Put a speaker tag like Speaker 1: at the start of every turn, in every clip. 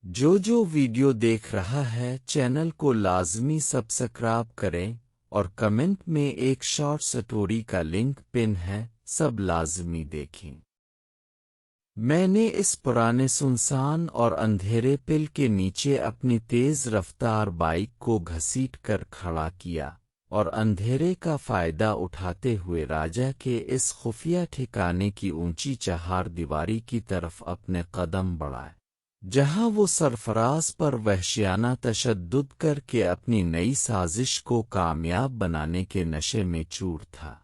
Speaker 1: جو ویڈیو دیکھ رہا ہے چینل کو لازمی سبسکرائب کریں اور کمنٹ میں ایک شارٹ سٹوری کا لنک پن ہے، سب لازمی دیکھیں۔ میں نے اس پرانے سنسان اور اندھیرے پل کے نیچے اپنی تیز رفتار بائک کو گھسیٹ کر کھڑا کیا اور اندھیرے کا فائدہ اٹھاتے ہوئے راجا کے اس خفیہ ٹھکانے کی اونچی چہار دیواری کی طرف اپنے قدم بڑھائے، جہاں وہ سرفراز پر وحشیانہ تشدد کر کے اپنی نئی سازش کو کامیاب بنانے کے نشے میں چور تھا۔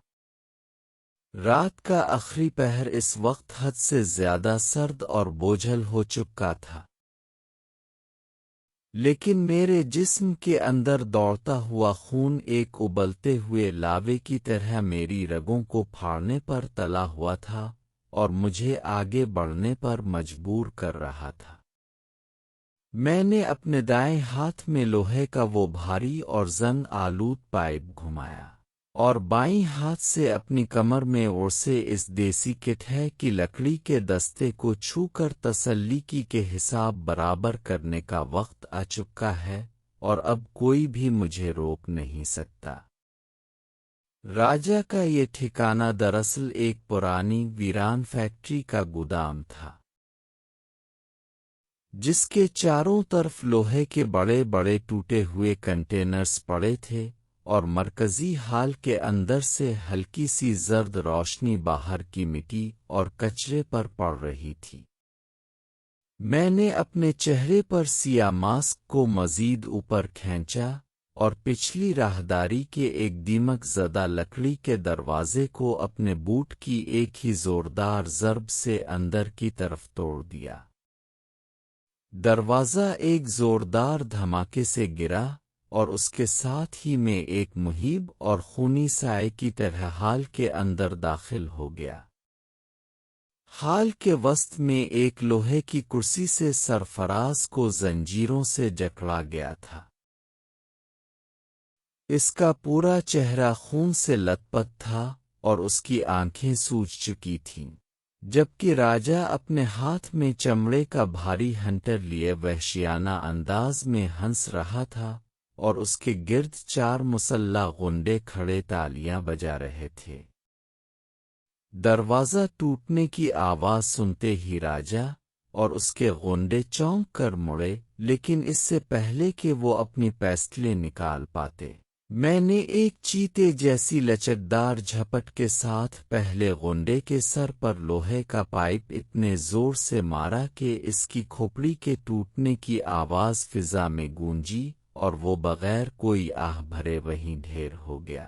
Speaker 1: رات کا آخری پہر اس وقت حد سے زیادہ سرد اور بوجھل ہو چکا تھا، لیکن میرے جسم کے اندر دوڑتا ہوا خون ایک ابلتے ہوئے لاوے کی طرح میری رگوں کو پھاڑنے پر تلا ہوا تھا اور مجھے آگے بڑھنے پر مجبور کر رہا تھا۔ میں نے اپنے دائیں ہاتھ میں لوہے کا وہ بھاری اور زنگ آلود پائپ گھمایا اور بائیں ہاتھ سے اپنی کمر میں اوڑھے اس دیسی کٹھے کی لکڑی کے دستے کو چھو کر تسلی کی کہ حساب برابر کرنے کا وقت آ چکا ہے اور اب کوئی بھی مجھے روک نہیں سکتا۔ راجا کا یہ ٹھکانہ دراصل ایک پرانی ویران فیکٹری کا گودام تھا، جس کے چاروں طرف لوہے کے بڑے بڑے ٹوٹے ہوئے کنٹینرز پڑے تھے اور مرکزی ہال کے اندر سے ہلکی سی زرد روشنی باہر کی مٹی اور کچرے پر پڑ رہی تھی۔ میں نے اپنے چہرے پر سیاہ ماسک کو مزید اوپر کھینچا اور پچھلی راہداری کے ایک دیمک زدہ لکڑی کے دروازے کو اپنے بوٹ کی ایک ہی زوردار ضرب سے اندر کی طرف توڑ دیا۔ دروازہ ایک زوردار دھماکے سے گرا اور اس کے ساتھ ہی میں ایک مہیب اور خونی سائے کی طرح ہال کے اندر داخل ہو گیا۔ ہال کے وسط میں ایک لوہے کی کرسی سے سرفراز کو زنجیروں سے جکڑا گیا تھا۔ اس کا پورا چہرہ خون سے لت پت تھا اور اس کی آنکھیں سوج چکی تھیں، جبکہ راجا اپنے ہاتھ میں چمڑے کا بھاری ہنٹر لیے وحشیانہ انداز میں ہنس رہا تھا اور اس کے گرد چار مسلح غنڈے کھڑے تالیاں بجا رہے تھے۔ دروازہ ٹوٹنے کی آواز سنتے ہی راجا اور اس کے غنڈے چونک کر مڑے، لیکن اس سے پہلے کہ وہ اپنی پیسٹلیں نکال پاتے، میں نے ایک چیتے جیسی لچکدار جھپٹ کے ساتھ پہلے غنڈے کے سر پر لوہے کا پائپ اتنے زور سے مارا کہ اس کی کھوپڑی کے ٹوٹنے کی آواز فضا میں گونجی اور وہ بغیر کوئی آہ بھرے وہیں ڈھیر ہو گیا۔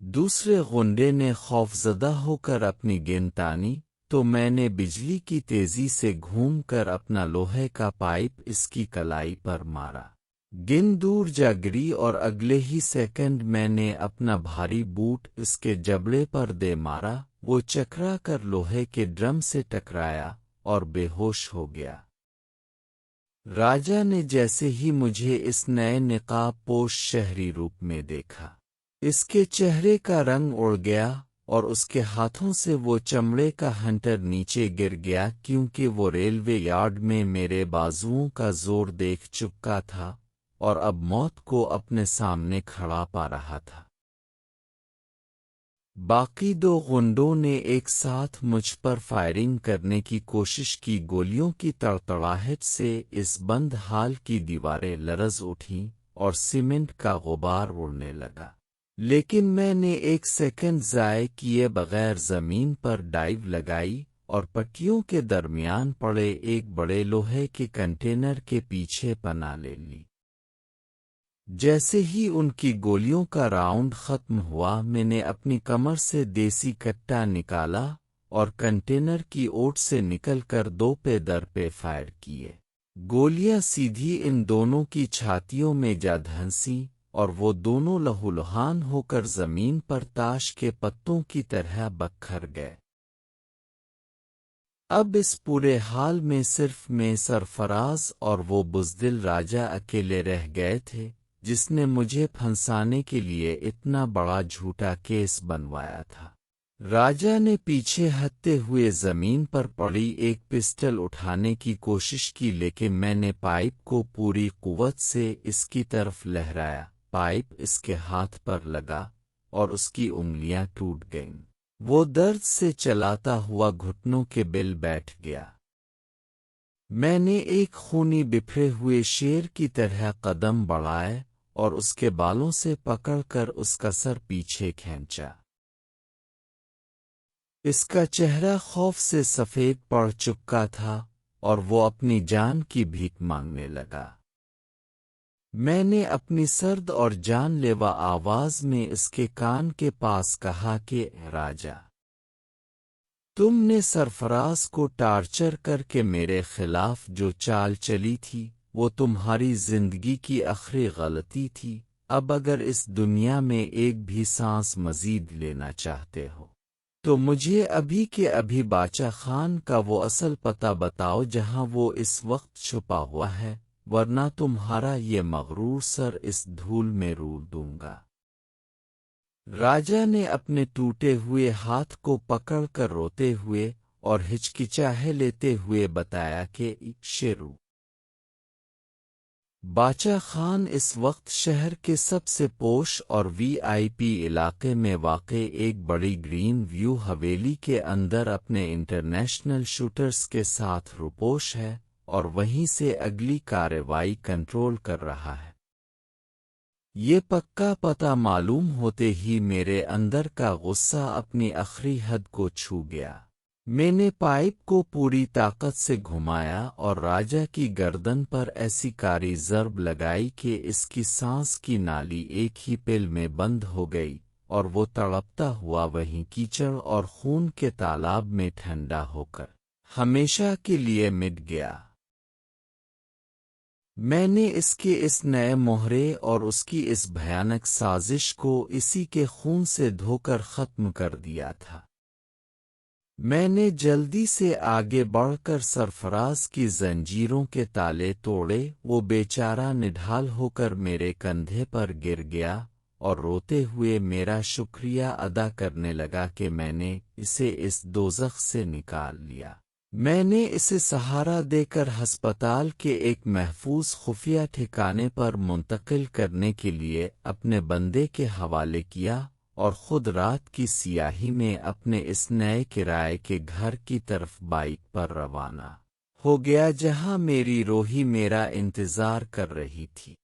Speaker 1: دوسرے غنڈے نے خوفزدہ ہو کر اپنی گیند تانی تو میں نے بجلی کی تیزی سے گھوم کر اپنا لوہے کا پائپ اس کی کلائی پر مارا۔ گیند دور جا گری اور اگلے ہی سیکنڈ میں نے اپنا بھاری بوٹ اس کے جبڑے پر دے مارا، وہ چکرا کر لوہے کے ڈرم سے ٹکرایا اور بے ہوش ہو گیا۔ راجا نے جیسے ہی مجھے اس نئے نقاب پوش شہری روپ میں دیکھا، اس کے چہرے کا رنگ اڑ گیا اور اس کے ہاتھوں سے وہ چمڑے کا ہنٹر نیچے گر گیا، کیونکہ وہ ریلوے یارڈ میں میرے بازوؤں کا زور دیکھ چکا تھا اور اب موت کو اپنے سامنے کھڑا پا رہا تھا۔ باقی دو غنڈوں نے ایک ساتھ مجھ پر فائرنگ کرنے کی کوشش کی۔ گولیوں کی تڑتڑاہٹ سے اس بند ہال کی دیواریں لرز اٹھیں اور سیمنٹ کا غبار اڑنے لگا، لیکن میں نے ایک سیکنڈ ضائع کیے بغیر زمین پر ڈائیو لگائی اور پٹیوں کے درمیان پڑے ایک بڑے لوہے کے کنٹینر کے پیچھے پناہ لے لی۔ جیسے ہی ان کی گولیوں کا راؤنڈ ختم ہوا، میں نے اپنی کمر سے دیسی کٹا نکالا اور کنٹینر کی اوٹ سے نکل کر دو پے در پے فائر کیے۔ گولیاں سیدھی ان دونوں کی چھاتیوں میں جا دھنسیں اور وہ دونوں لہولہان ہو کر زمین پر تاش کے پتوں کی طرح بکھر گئے۔ اب اس پورے حال میں صرف میں، سرفراز اور وہ بزدل راجا اکیلے رہ گئے تھے، جس نے مجھے پھنسانے کے لیے اتنا بڑا جھوٹا کیس بنوایا تھا۔ راجا نے پیچھے ہٹتے ہوئے زمین پر پڑی ایک پسٹل اٹھانے کی کوشش کی، لیکن میں نے پائپ کو پوری قوت سے اس کی طرف لہرایا۔ پائپ اس کے ہاتھ پر لگا اور اس کی انگلیاں ٹوٹ گئیں۔ وہ درد سے چلاتا ہوا گھٹنوں کے بل بیٹھ گیا۔ میں نے ایک خونی بکھرے ہوئے شیر کی طرح قدم بڑھائے اور اس کے بالوں سے پکڑ کر اس کا سر پیچھے کھینچا۔ اس کا چہرہ خوف سے سفید پڑ چکا تھا اور وہ اپنی جان کی بھیک مانگنے لگا۔ میں نے اپنی سرد اور جان لیوا آواز میں اس کے کان کے پاس کہا کہ راجا، تم نے سرفراز کو ٹارچر کر کے میرے خلاف جو چال چلی تھی وہ تمہاری زندگی کی آخری غلطی تھی۔ اب اگر اس دنیا میں ایک بھی سانس مزید لینا چاہتے ہو تو مجھے ابھی کے ابھی باچا خان کا وہ اصل پتہ بتاؤ جہاں وہ اس وقت چھپا ہوا ہے، ورنہ تمہارا یہ مغرور سر اس دھول میں رول دوں گا۔ راجا نے اپنے ٹوٹے ہوئے ہاتھ کو پکڑ کر روتے ہوئے اور ہچکچاہے لیتے ہوئے بتایا کہ شیرو، باچا خان اس وقت شہر کے سب سے پوش اور وی آئی پی علاقے میں واقع ایک بڑی گرین ویو حویلی کے اندر اپنے انٹرنیشنل شوٹرز کے ساتھ روپوش ہے اور وہیں سے اگلی کارروائی کنٹرول کر رہا ہے۔ یہ پکا پتہ معلوم ہوتے ہی میرے اندر کا غصہ اپنی آخری حد کو چھو گیا۔ میں نے پائپ کو پوری طاقت سے گھمایا اور راجا کی گردن پر ایسی کاری ضرب لگائی کہ اس کی سانس کی نالی ایک ہی پل میں بند ہو گئی اور وہ تڑپتا ہوا وہیں کیچڑ اور خون کے تالاب میں ٹھنڈا ہو کر ہمیشہ کے لیے مٹ گیا۔ میں نے اس کے اس نئے مہرے اور اس کی اس بھیانک سازش کو اسی کے خون سے دھو کر ختم کر دیا تھا۔ میں نے جلدی سے آگے بڑھ کر سرفراز کی زنجیروں کے تالے توڑے۔ وہ بیچارہ نڈھال ہو کر میرے کندھے پر گر گیا اور روتے ہوئے میرا شکریہ ادا کرنے لگا کہ میں نے اسے اس دوزخ سے نکال لیا۔ میں نے اسے سہارا دے کر ہسپتال کے ایک محفوظ خفیہ ٹھکانے پر منتقل کرنے کے لیے اپنے بندے کے حوالے کیا اور خود رات کی سیاہی میں اپنے اس نئے کرائے کے گھر کی طرف بائک پر روانہ ہو گیا جہاں میری روحی میرا انتظار کر رہی تھی۔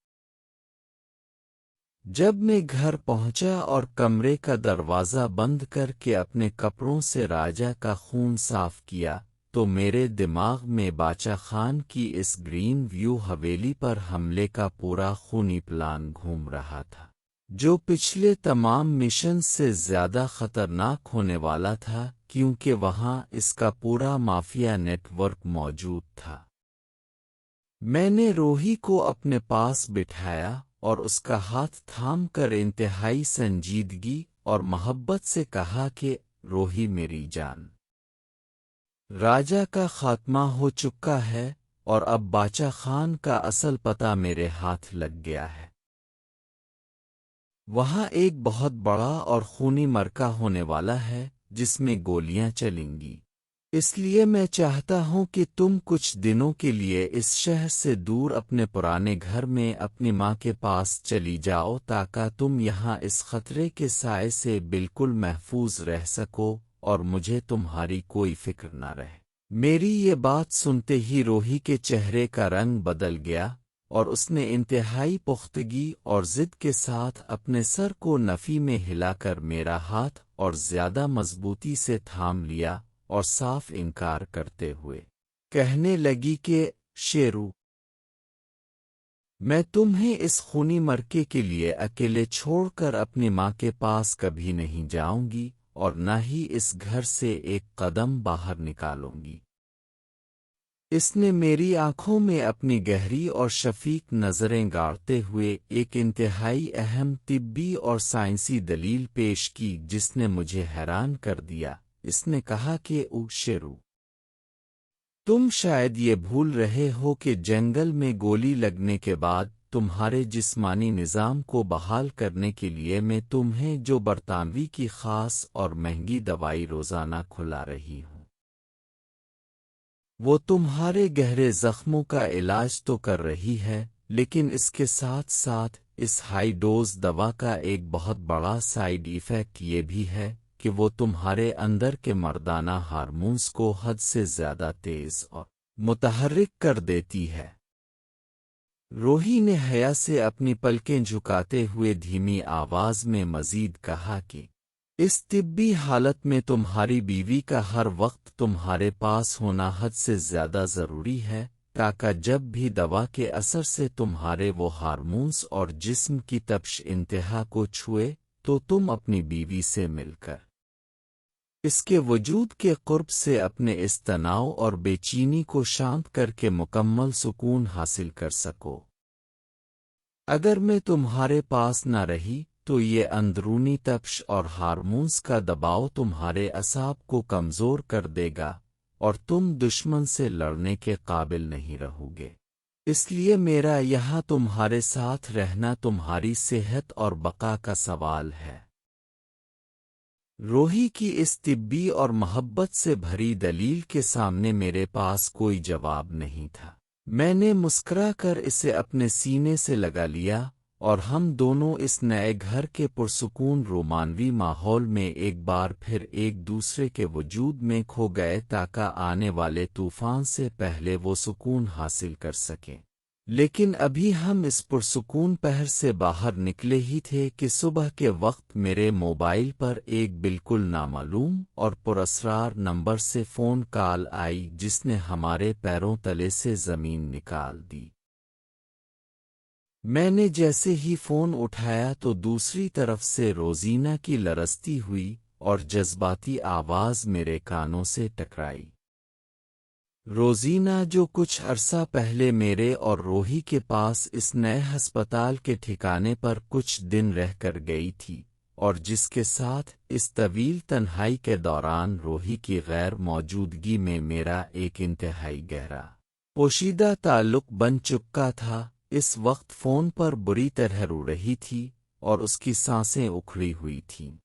Speaker 1: جب میں گھر پہنچا اور کمرے کا دروازہ بند کر کے اپنے کپڑوں سے راجا کا خون صاف کیا تو میرے دماغ میں باچا خان کی اس گرین ویو حویلی پر حملے کا پورا خونی پلان گھوم رہا تھا، جو پچھلے تمام مشن سے زیادہ خطرناک ہونے والا تھا کیونکہ وہاں اس کا پورا مافیا نیٹ ورک موجود تھا۔ میں نے روحی کو اپنے پاس بٹھایا اور اس کا ہاتھ تھام کر انتہائی سنجیدگی اور محبت سے کہا کہ روحی میری جان، راجا کا خاتمہ ہو چکا ہے اور اب باچا خان کا اصل پتہ میرے ہاتھ لگ گیا ہے۔ وہاں ایک بہت بڑا اور خونی معرکہ ہونے والا ہے جس میں گولیاں چلیں گی، اس لیے میں چاہتا ہوں کہ تم کچھ دنوں کے لیے اس شہر سے دور اپنے پرانے گھر میں اپنی ماں کے پاس چلی جاؤ تاکہ تم یہاں اس خطرے کے سائے سے بالکل محفوظ رہ سکو اور مجھے تمہاری کوئی فکر نہ رہے۔ میری یہ بات سنتے ہی روحی کے چہرے کا رنگ بدل گیا اور اس نے انتہائی پختگی اور ضد کے ساتھ اپنے سر کو نفی میں ہلا کر میرا ہاتھ اور زیادہ مضبوطی سے تھام لیا اور صاف انکار کرتے ہوئے کہنے لگی کہ شیرو، میں تمہیں اس خونی معرکے کے لیے اکیلے چھوڑ کر اپنی ماں کے پاس کبھی نہیں جاؤں گی اور نہ ہی اس گھر سے ایک قدم باہر نکالوں گی۔ اس نے میری آنکھوں میں اپنی گہری اور شفیق نظریں گاڑتے ہوئے ایک انتہائی اہم طبی اور سائنسی دلیل پیش کی جس نے مجھے حیران کر دیا۔ اس نے کہا کہ شیرو، تم شاید یہ بھول رہے ہو کہ جنگل میں گولی لگنے کے بعد تمہارے جسمانی نظام کو بحال کرنے کے لیے میں تمہیں جو برطانوی کی خاص اور مہنگی دوائی روزانہ کھلا رہی ہوں، وہ تمہارے گہرے زخموں کا علاج تو کر رہی ہے، لیکن اس کے ساتھ ساتھ اس ہائی ڈوز دوا کا ایک بہت بڑا سائیڈ ایفیکٹ یہ بھی ہے کہ وہ تمہارے اندر کے مردانہ ہارمونز کو حد سے زیادہ تیز اور متحرک کر دیتی ہے۔ روحی نے حیا سے اپنی پلکیں جھکاتے ہوئے دھیمی آواز میں مزید کہا کہ اس طبی حالت میں تمہاری بیوی کا ہر وقت تمہارے پاس ہونا حد سے زیادہ ضروری ہے، تاکہ جب بھی دوا کے اثر سے تمہارے وہ ہارمونز اور جسم کی تپش انتہا کو چھوئے تو تم اپنی بیوی سے مل کر اس کے وجود کے قرب سے اپنے اس تناؤ اور بے چینی کو شانت کر کے مکمل سکون حاصل کر سکو۔ اگر میں تمہارے پاس نہ رہی تو یہ اندرونی تپش اور ہارمونز کا دباؤ تمہارے اعصاب کو کمزور کر دے گا اور تم دشمن سے لڑنے کے قابل نہیں رہو گے۔ اس لیے میرا یہاں تمہارے ساتھ رہنا تمہاری صحت اور بقا کا سوال ہے۔ روحی کی اس طبی اور محبت سے بھری دلیل کے سامنے میرے پاس کوئی جواب نہیں تھا۔ میں نے مسکرا کر اسے اپنے سینے سے لگا لیا اور ہم دونوں اس نئے گھر کے پرسکون رومانوی ماحول میں ایک بار پھر ایک دوسرے کے وجود میں کھو گئے تاکہ آنے والے طوفان سے پہلے وہ سکون حاصل کر سکیں۔ لیکن ابھی ہم اس پرسکون پہر سے باہر نکلے ہی تھے کہ صبح کے وقت میرے موبائل پر ایک بالکل نامعلوم اور پراسرار نمبر سے فون کال آئی جس نے ہمارے پیروں تلے سے زمین نکال دی۔ میں نے جیسے ہی فون اٹھایا تو دوسری طرف سے روزینہ کی لرزتی ہوئی اور جذباتی آواز میرے کانوں سے ٹکرائی۔ روزینہ جو کچھ عرصہ پہلے میرے اور روحی کے پاس اس نئے ہسپتال کے ٹھکانے پر کچھ دن رہ کر گئی تھی، اور جس کے ساتھ اس طویل تنہائی کے دوران روحی کی غیر موجودگی میں میرا ایک انتہائی گہرا پوشیدہ تعلق بن چکا تھا، اس وقت فون پر بری طرح رو رہی تھی اور اس کی سانسیں اکھڑی ہوئی تھیں۔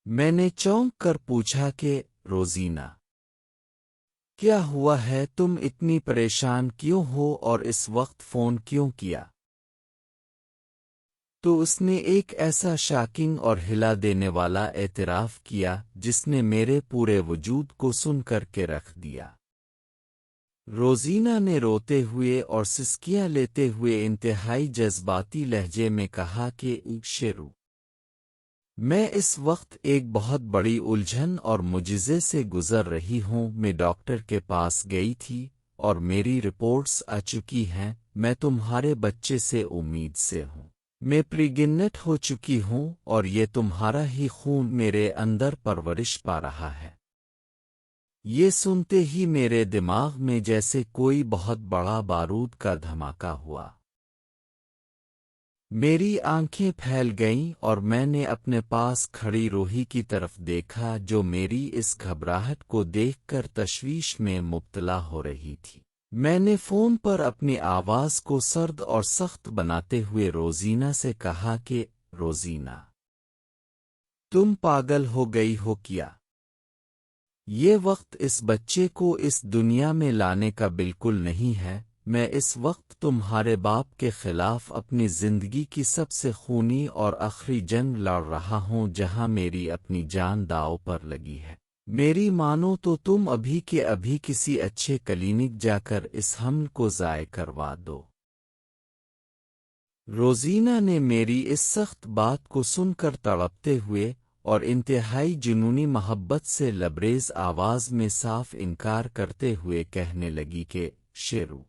Speaker 1: میں نے چونک کر پوچھا کہ روزینہ، کیا ہوا ہے؟ تم اتنی پریشان کیوں ہو اور اس وقت فون کیوں کیا؟ تو اس نے ایک ایسا شاکنگ اور ہلا دینے والا اعتراف کیا جس نے میرے پورے وجود کو سن کر کے رکھ دیا۔ روزینہ نے روتے ہوئے اور سسکیاں لیتے ہوئے انتہائی جذباتی لہجے میں کہا کہ شیرو، میں اس وقت ایک بہت بڑی الجھن اور معجزے سے گزر رہی ہوں۔ میں ڈاکٹر کے پاس گئی تھی اور میری رپورٹس آ چکی ہیں۔ میں تمہارے بچے سے امید سے ہوں۔ میں پریگننٹ ہو چکی ہوں اور یہ تمہارا ہی خون میرے اندر پرورش پا رہا ہے۔ یہ سنتے ہی میرے دماغ میں جیسے کوئی بہت بڑا بارود کا دھماکہ ہوا۔ میری آنکھیں پھیل گئیں اور میں نے اپنے پاس کھڑی روحی کی طرف دیکھا جو میری اس گھبراہٹ کو دیکھ کر تشویش میں مبتلا ہو رہی تھی۔ میں نے فون پر اپنی آواز کو سرد اور سخت بناتے ہوئے روزینہ سے کہا کہ روزینہ، تم پاگل ہو گئی ہو کیا؟ یہ وقت اس بچے کو اس دنیا میں لانے کا بالکل نہیں ہے۔ میں اس وقت تمہارے باپ کے خلاف اپنی زندگی کی سب سے خونی اور آخری جنگ لڑ رہا ہوں، جہاں میری اپنی جان داؤ پر لگی ہے۔ میری مانو تو تم ابھی کے ابھی کسی اچھے کلینک جا کر اس حمل کو ضائع کروا دو۔ روزینہ نے میری اس سخت بات کو سن کر تڑپتے ہوئے اور انتہائی جنونی محبت سے لبریز آواز میں صاف انکار کرتے ہوئے کہنے لگی کہ شیرو،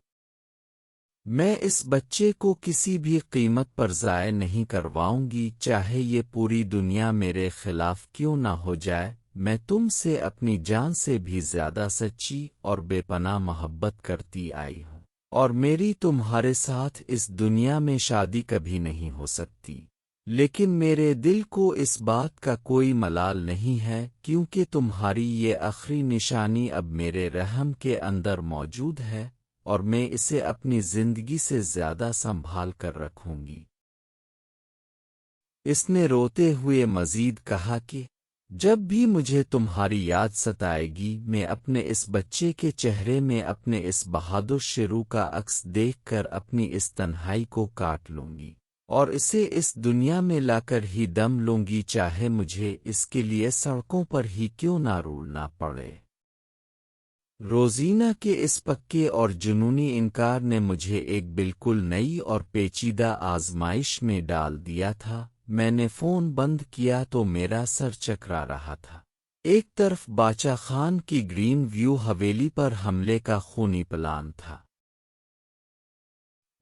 Speaker 1: میں اس بچے کو کسی بھی قیمت پر ضائع نہیں کرواؤں گی، چاہے یہ پوری دنیا میرے خلاف کیوں نہ ہو جائے۔ میں تم سے اپنی جان سے بھی زیادہ سچی اور بے پناہ محبت کرتی آئی ہوں، اور میری تمہارے ساتھ اس دنیا میں شادی کبھی نہیں ہو سکتی۔ لیکن میرے دل کو اس بات کا کوئی ملال نہیں ہے، کیونکہ تمہاری یہ آخری نشانی اب میرے رحم کے اندر موجود ہے اور میں اسے اپنی زندگی سے زیادہ سنبھال کر رکھوں گی۔ اس نے روتے ہوئے مزید کہا کہ جب بھی مجھے تمہاری یاد ستائے گی میں اپنے اس بچے کے چہرے میں اپنے اس بہادر شیرو کا عکس دیکھ کر اپنی اس تنہائی کو کاٹ لوں گی اور اسے اس دنیا میں لا کر ہی دم لوں گی، چاہے مجھے اس کے لیے سڑکوں پر ہی کیوں نہ رولنا پڑے۔ روزینہ کے اس پکے اور جنونی انکار نے مجھے ایک بالکل نئی اور پیچیدہ آزمائش میں ڈال دیا تھا۔ میں نے فون بند کیا تو میرا سر چکرا رہا تھا۔ ایک طرف باچا خان کی گرین ویو حویلی پر حملے کا خونی پلان تھا،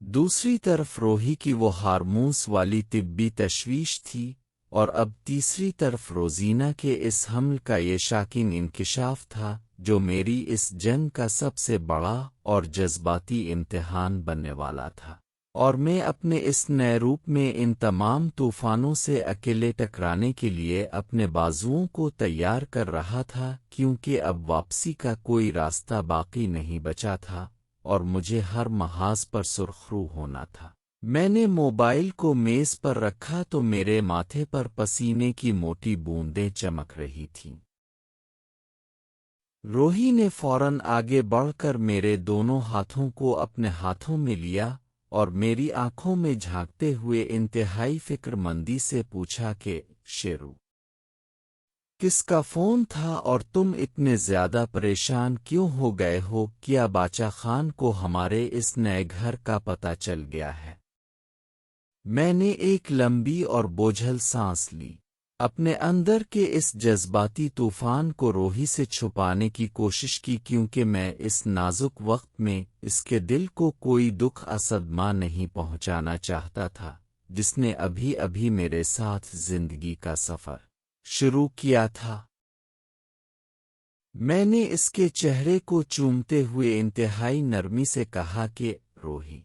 Speaker 1: دوسری طرف روحی کی وہ ہارمونس والی طبی تشویش تھی، اور اب تیسری طرف روزینہ کے اس حمل کا یہ شاکین انکشاف تھا جو میری اس جنگ کا سب سے بڑا اور جذباتی امتحان بننے والا تھا، اور میں اپنے اس نئے روپ میں ان تمام طوفانوں سے اکیلے ٹکرانے کے لیے اپنے بازوؤں کو تیار کر رہا تھا، کیونکہ اب واپسی کا کوئی راستہ باقی نہیں بچا تھا اور مجھے ہر محاذ پر سرخرو ہونا تھا۔ میں نے موبائل کو میز پر رکھا تو میرے ماتھے پر پسینے کی موٹی بوندیں چمک رہی تھیں۔ روحی نے فوراً آگے بڑھ کر میرے دونوں ہاتھوں کو اپنے ہاتھوں میں لیا اور میری آنکھوں میں جھانکتے ہوئے انتہائی فکر مندی سے پوچھا کہ شیرو، کس کا فون تھا اور تم اتنے زیادہ پریشان کیوں ہو گئے ہو؟ کیا باچا خان کو ہمارے اس نئے گھر کا پتہ چل گیا ہے؟ میں نے ایک لمبی اور بوجھل سانس لی، اپنے اندر کے اس جذباتی طوفان کو روحی سے چھپانے کی کوشش کی، کیونکہ میں اس نازک وقت میں اس کے دل کو کوئی دکھ صدمہ نہیں پہنچانا چاہتا تھا جس نے ابھی ابھی میرے ساتھ زندگی کا سفر شروع کیا تھا۔ میں نے اس کے چہرے کو چومتے ہوئے انتہائی نرمی سے کہا کہ روحی،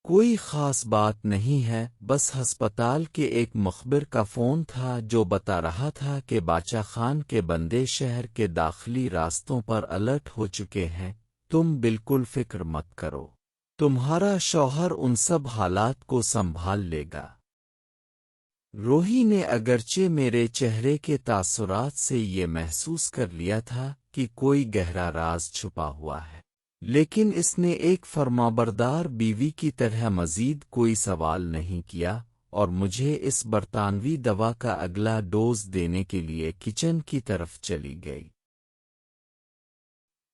Speaker 1: کوئی خاص بات نہیں ہے، بس ہسپتال کے ایک مخبر کا فون تھا جو بتا رہا تھا کہ باچا خان کے بندے شہر کے داخلی راستوں پر الرٹ ہو چکے ہیں۔ تم بالکل فکر مت کرو، تمہارا شوہر ان سب حالات کو سنبھال لے گا۔ روحی نے اگرچہ میرے چہرے کے تاثرات سے یہ محسوس کر لیا تھا کہ کوئی گہرا راز چھپا ہوا ہے، لیکن اس نے ایک فرمانبردار بیوی کی طرح مزید کوئی سوال نہیں کیا اور مجھے اس برطانوی دوا کا اگلا ڈوز دینے کے لیے کچن کی طرف چلی گئی،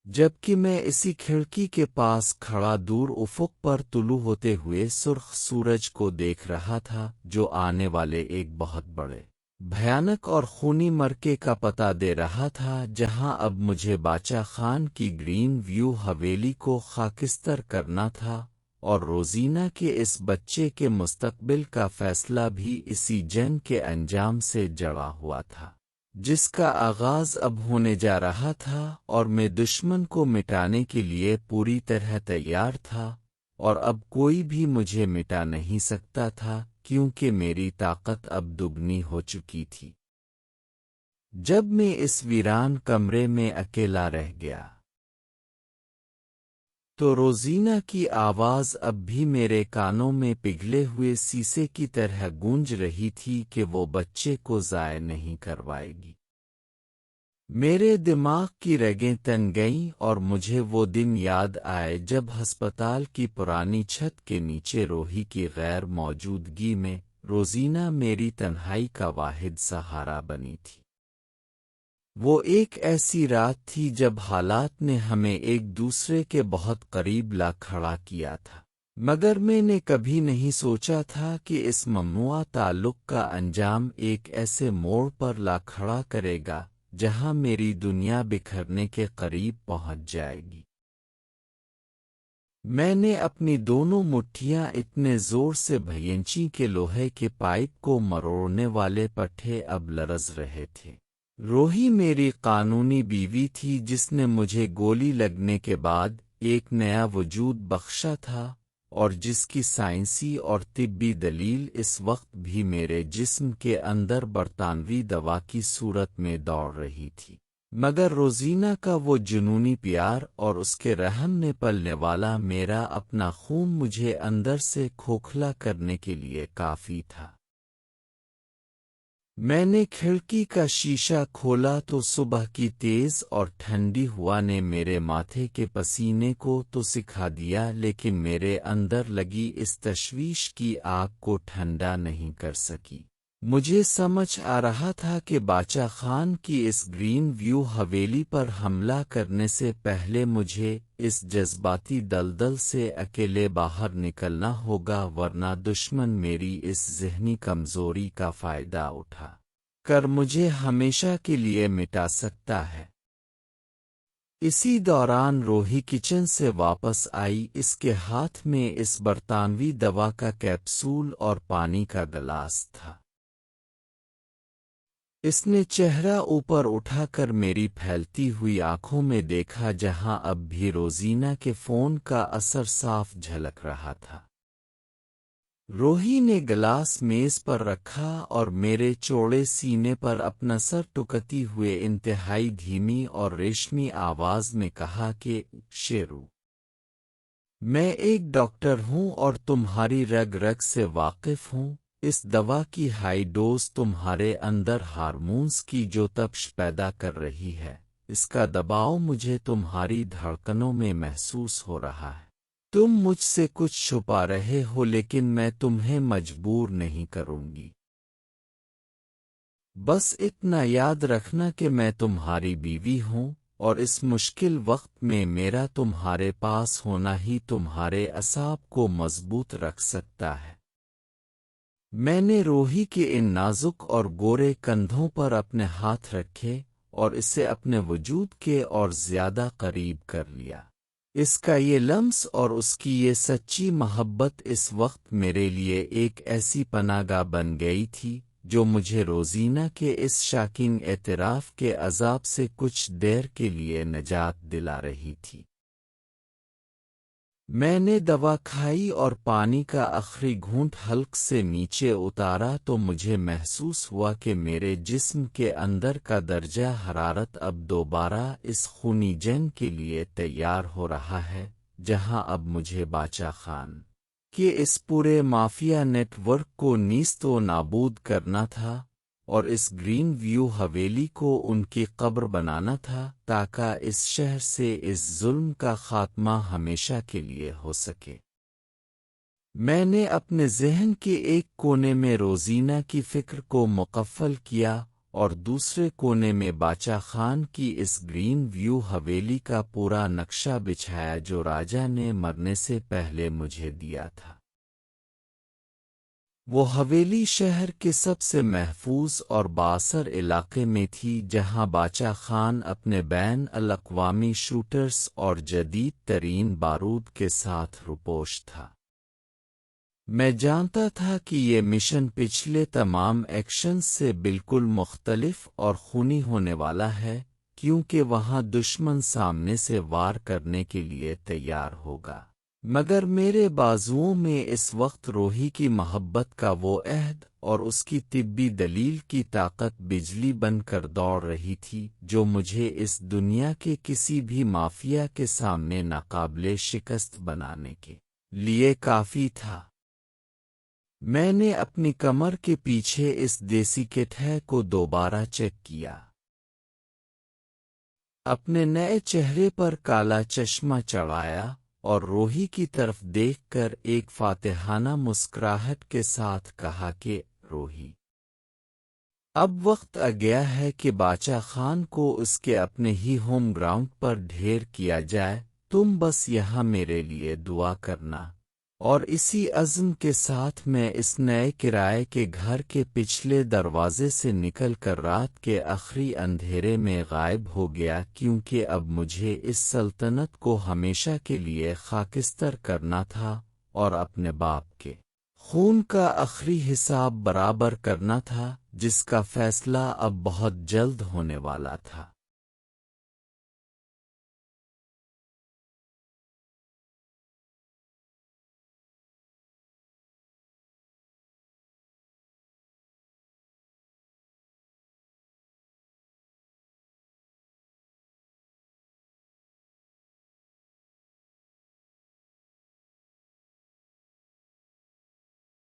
Speaker 1: جبکہ میں اسی کھڑکی کے پاس کھڑا دور افق پر طلوع ہوتے ہوئے سرخ سورج کو دیکھ رہا تھا جو آنے والے ایک بہت بڑے، بھیانک اور خونی مرکے کا پتہ دے رہا تھا، جہاں اب مجھے باچا خان کی گرین ویو حویلی کو خاکستر کرنا تھا اور روزینہ کے اس بچے کے مستقبل کا فیصلہ بھی اسی جنگ کے انجام سے جڑا ہوا تھا جس کا آغاز اب ہونے جا رہا تھا، اور میں دشمن کو مٹانے کے لیے پوری طرح تیار تھا، اور اب کوئی بھی مجھے مٹا نہیں سکتا تھا کیونکہ میری طاقت اب دگنی ہو چکی تھی۔ جب میں اس ویران کمرے میں اکیلا رہ گیا تو روزینہ کی آواز اب بھی میرے کانوں میں پگھلے ہوئے سیسے کی طرح گونج رہی تھی کہ وہ بچے کو ضائع نہیں کروائے گی۔ میرے دماغ کی رگیں تن گئیں اور مجھے وہ دن یاد آئے جب ہسپتال کی پرانی چھت کے نیچے روحی کی غیر موجودگی میں روزینہ میری تنہائی کا واحد سہارا بنی تھی۔ وہ ایک ایسی رات تھی جب حالات نے ہمیں ایک دوسرے کے بہت قریب لا کھڑا کیا تھا، مگر میں نے کبھی نہیں سوچا تھا کہ اس ممنوعہ تعلق کا انجام ایک ایسے موڑ پر لا کھڑا کرے گا جہاں میری دنیا بکھرنے کے قریب پہنچ جائے گی۔ میں نے اپنی دونوں مٹھیاں اتنے زور سے بھینچی کہ لوہے کے پائپ کو مروڑنے والے پٹھے اب لرز رہے تھے۔ روحی میری قانونی بیوی تھی جس نے مجھے گولی لگنے کے بعد ایک نیا وجود بخشا تھا اور جس کی سائنسی اور طبی دلیل اس وقت بھی میرے جسم کے اندر برطانوی دوا کی صورت میں دوڑ رہی تھی۔ مگر روزینہ کا وہ جنونی پیار اور اس کے رحم میں پلنے والا میرا اپنا خون مجھے اندر سے کھوکھلا کرنے کے لیے کافی تھا۔ میں نے کھڑکی کا شیشہ کھولا تو صبح کی تیز اور ٹھنڈی ہوا نے میرے ماتھے کے پسینے کو تو سکھا دیا، لیکن میرے اندر لگی اس تشویش کی آگ کو ٹھنڈا نہیں کر سکی۔ مجھے سمجھ آ رہا تھا کہ باچا خان کی اس گرین ویو حویلی پر حملہ کرنے سے پہلے مجھے اس جذباتی دلدل سے اکیلے باہر نکلنا ہوگا، ورنہ دشمن میری اس ذہنی کمزوری کا فائدہ اٹھا کر مجھے ہمیشہ کے لیے مٹا سکتا ہے۔ اسی دوران روحی کچن سے واپس آئی، اس کے ہاتھ میں اس برطانوی دوا کا کیپسول اور پانی کا گلاس تھا۔ اس نے چہرہ اوپر اٹھا کر میری پھیلتی ہوئی آنکھوں میں دیکھا، جہاں اب بھی روزینہ کے فون کا اثر صاف جھلک رہا تھا۔ روحی نے گلاس میز پر رکھا اور میرے چوڑے سینے پر اپنا سر ٹکتی ہوئے انتہائی دھیمی اور ریشمی آواز میں کہا کہ شیرو، میں ایک ڈاکٹر ہوں اور تمہاری رگ رگ سے واقف ہوں۔ اس دوا کی ہائی ڈوز تمہارے اندر ہارمونز کی جو تپش پیدا کر رہی ہے، اس کا دباؤ مجھے تمہاری دھڑکنوں میں محسوس ہو رہا ہے۔ تم مجھ سے کچھ چھپا رہے ہو، لیکن میں تمہیں مجبور نہیں کروں گی۔ بس اتنا یاد رکھنا کہ میں تمہاری بیوی ہوں، اور اس مشکل وقت میں میرا تمہارے پاس ہونا ہی تمہارے اعصاب کو مضبوط رکھ سکتا ہے۔ میں نے روحی کے ان نازک اور گورے کندھوں پر اپنے ہاتھ رکھے اور اسے اپنے وجود کے اور زیادہ قریب کر لیا۔ اس کا یہ لمس اور اس کی یہ سچی محبت اس وقت میرے لیے ایک ایسی پناہ گاہ بن گئی تھی جو مجھے روزینہ کے اس شاکنگ اعتراف کے عذاب سے کچھ دیر کے لیے نجات دلا رہی تھی۔ میں نے دوا کھائی اور پانی کا آخری گھونٹ حلق سے نیچے اتارا تو مجھے محسوس ہوا کہ میرے جسم کے اندر کا درجہ حرارت اب دوبارہ اس خونی جنگ کے لیے تیار ہو رہا ہے، جہاں اب مجھے باچا خان کے اس پورے مافیا نیٹ ورک کو نیست و نابود کرنا تھا، اور اس گرین ویو حویلی کو ان کی قبر بنانا تھا، تاکہ اس شہر سے اس ظلم کا خاتمہ ہمیشہ کے لیے ہو سکے۔ میں نے اپنے ذہن کے ایک کونے میں روزینہ کی فکر کو مقفل کیا اور دوسرے کونے میں باچا خان کی اس گرین ویو حویلی کا پورا نقشہ بچھایا جو راجا نے مرنے سے پہلے مجھے دیا تھا۔ وہ حویلی شہر کے سب سے محفوظ اور بااثر علاقے میں تھی، جہاں باچا خان اپنے بین الاقوامی شوٹرز اور جدید ترین بارود کے ساتھ روپوش تھا۔ میں جانتا تھا کہ یہ مشن پچھلے تمام ایکشنز سے بالکل مختلف اور خونی ہونے والا ہے، کیونکہ وہاں دشمن سامنے سے وار کرنے کے لیے تیار ہوگا۔ مگر میرے بازوؤں میں اس وقت روحی کی محبت کا وہ عہد اور اس کی طبی دلیل کی طاقت بجلی بن کر دوڑ رہی تھی، جو مجھے اس دنیا کے کسی بھی مافیا کے سامنے ناقابل شکست بنانے کے لیے کافی تھا۔ میں نے اپنی کمر کے پیچھے اس دیسی کٹھے کو دوبارہ چیک کیا۔ اپنے نئے چہرے پر کالا چشمہ چڑھایا اور روحی کی طرف دیکھ کر ایک فاتحانہ مسکراہٹ کے ساتھ کہا کہ روحی، اب وقت آ گیا ہے کہ باچا خان کو اس کے اپنے ہی ہوم گراؤنڈ پر ڈھیر کیا جائے۔ تم بس یہاں میرے لیے دعا کرنا۔ اور اسی عزم کے ساتھ میں اس نئے کرائے کے گھر کے پچھلے دروازے سے نکل کر رات کے آخری اندھیرے میں غائب ہو گیا، کیونکہ اب مجھے اس سلطنت کو ہمیشہ کے لیے خاکستر کرنا تھا اور اپنے باپ کے خون کا آخری حساب برابر کرنا تھا، جس کا فیصلہ اب بہت جلد ہونے والا تھا۔